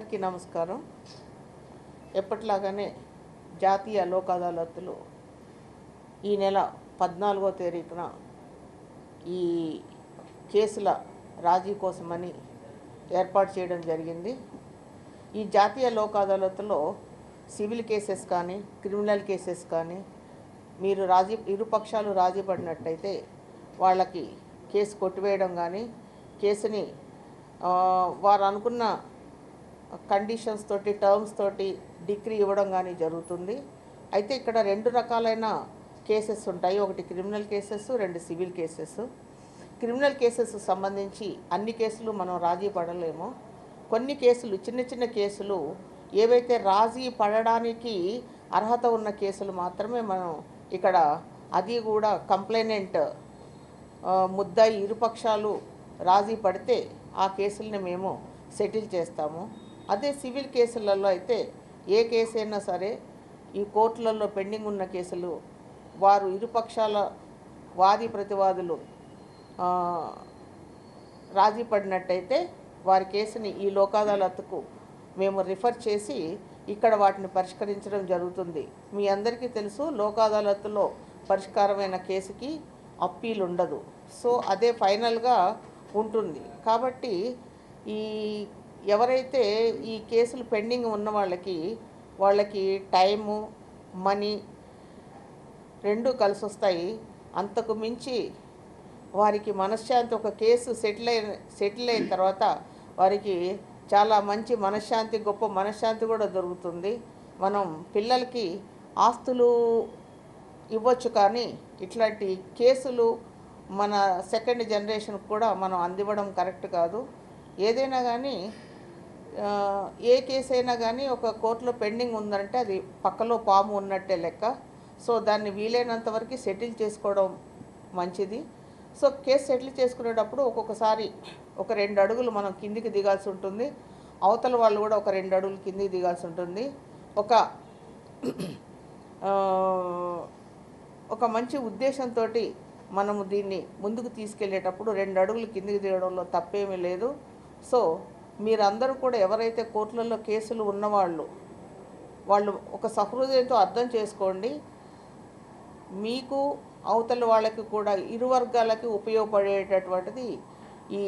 అందరికీ నమస్కారం. ఎప్పటిలాగానే జాతీయ లోక్ అదాలత్లు ఈ నెల 14వ తారీఖున ఈ కేసుల రాజీ కోసమని ఏర్పాటు చేయడం జరిగింది. ఈ జాతీయ లోక్ అదాలత్లో సివిల్ కేసెస్ కానీ క్రిమినల్ కేసెస్ కానీ మీరు ఇరుపక్షాలు రాజీ పడినట్టయితే వాళ్ళకి కేసు కొట్టివేయడం కానీ కేసుని వారు అనుకున్న కండిషన్స్ తోటి టర్మ్స్ తోటి డిగ్రీ ఇవ్వడం కానీ జరుగుతుంది. అయితే ఇక్కడ రెండు రకాలైన కేసెస్ ఉంటాయి. ఒకటి క్రిమినల్ కేసెస్, రెండు సివిల్ కేసెస్. క్రిమినల్ కేసెస్ సంబంధించి అన్ని కేసులు మనం రాజీ పడలేము. కొన్ని కేసులు చిన్న చిన్న కేసులు ఏవైతే రాజీ పడడానికి అర్హత ఉన్న కేసులు మాత్రమే మనం ఇక్కడ, అది కూడా కంప్లైనెంట్ ముద్దాయి ఇరుపక్షాలు రాజీ పడితే ఆ కేసుల్ని మేము సెటిల్ చేస్తాము. అదే సివిల్ కేసులలో అయితే ఏ కేసు అయినా సరే ఈ కోర్టులలో పెండింగ్ ఉన్న కేసులు వారు ఇరుపక్షాల వాది ప్రతివాదులు రాజీ పడినట్టయితే వారి కేసుని ఈ లోక్ అదాలత్కు మేము రిఫర్ చేసి ఇక్కడ వాటిని పరిష్కరించడం జరుగుతుంది. మీ అందరికీ తెలుసు, లోక్ అదాలత్లో పరిష్కారమైన కేసుకి అప్పీల్ ఉండదు. సో అదే ఫైనల్గా ఉంటుంది. కాబట్టి ఈ ఎవరైతే ఈ కేసులు పెండింగ్ ఉన్న వాళ్ళకి టైము, మనీ రెండూ కలిసి వస్తాయి. అంతకు మించి వారికి మనశ్శాంతి, ఒక కేసు సెటిల్ అయిన తర్వాత వారికి చాలా మంచి మనశ్శాంతి, గొప్ప మనశ్శాంతి కూడా దొరుకుతుంది. మనం పిల్లలకి ఆస్తులు ఇవ్వచ్చు, కానీ ఇట్లాంటి కేసులు మన సెకండ్ జనరేషన్కి కూడా మనం అందివ్వడం కరెక్ట్ కాదు. ఏదైనా కానీ ఏ కేసు అయినా కానీ ఒక కోర్టులో పెండింగ్ ఉందంటే అది పక్కలో పాము ఉన్నట్టే లెక్క. సో దాన్ని వీలైనంత వరకు సెటిల్ చేసుకోవడం మంచిది. సో కేసు సెటిల్ చేసుకునేటప్పుడు ఒక్కొక్కసారి ఒక 2 అడుగులు మనం కిందికి దిగాల్సి ఉంటుంది, అవతల వాళ్ళు కూడా ఒక 2 అడుగులు కిందికి దిగాల్సి ఉంటుంది. ఒక మంచి ఉద్దేశంతో మనము దీన్ని ముందుకు తీసుకెళ్ళేటప్పుడు 2 అడుగులు కిందికి దిగడంలో తప్పేమీ లేదు. సో మీరందరూ కూడా ఎవరైతే కోర్టులలో కేసులు ఉన్నవాళ్ళు వాళ్ళు ఒక సహృదయంతో అర్థం చేసుకోండి. మీకు అవతల వాళ్ళకి కూడా ఇరు వర్గాలకి ఉపయోగపడేటటువంటిది ఈ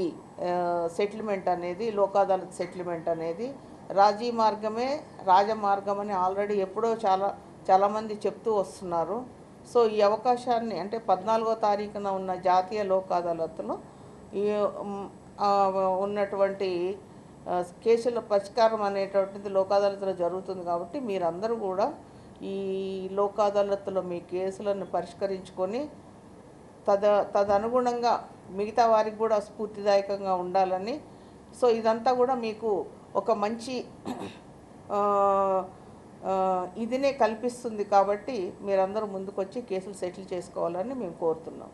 సెటిల్మెంట్ అనేది, లోక్ అదాలత్ సెటిల్మెంట్ అనేది. రాజీ మార్గమే రాజమార్గం అని ఆల్రెడీ ఎప్పుడో చాలామంది చెప్తూ వస్తున్నారు. సో ఈ అవకాశాన్ని, అంటే 14వ తారీఖున ఉన్న జాతీయ లోక్ అదాలత్లో ఈ ఉన్నటువంటి కేసుల పరిష్కారం అనేటువంటిది లోక్ అదాలత్లో జరుగుతుంది. కాబట్టి మీరందరూ కూడా ఈ లోక్ అదాలత్లో మీ కేసులను పరిష్కరించుకొని తదనుగుణంగా మిగతా వారికి కూడా స్ఫూర్తిదాయకంగా ఉండాలని. సో ఇదంతా కూడా మీకు ఒక మంచి ఇదినే కల్పిస్తుంది. కాబట్టి మీరందరూ ముందుకొచ్చి కేసులు సెటిల్ చేసుకోవాలని మేము కోరుతున్నాం.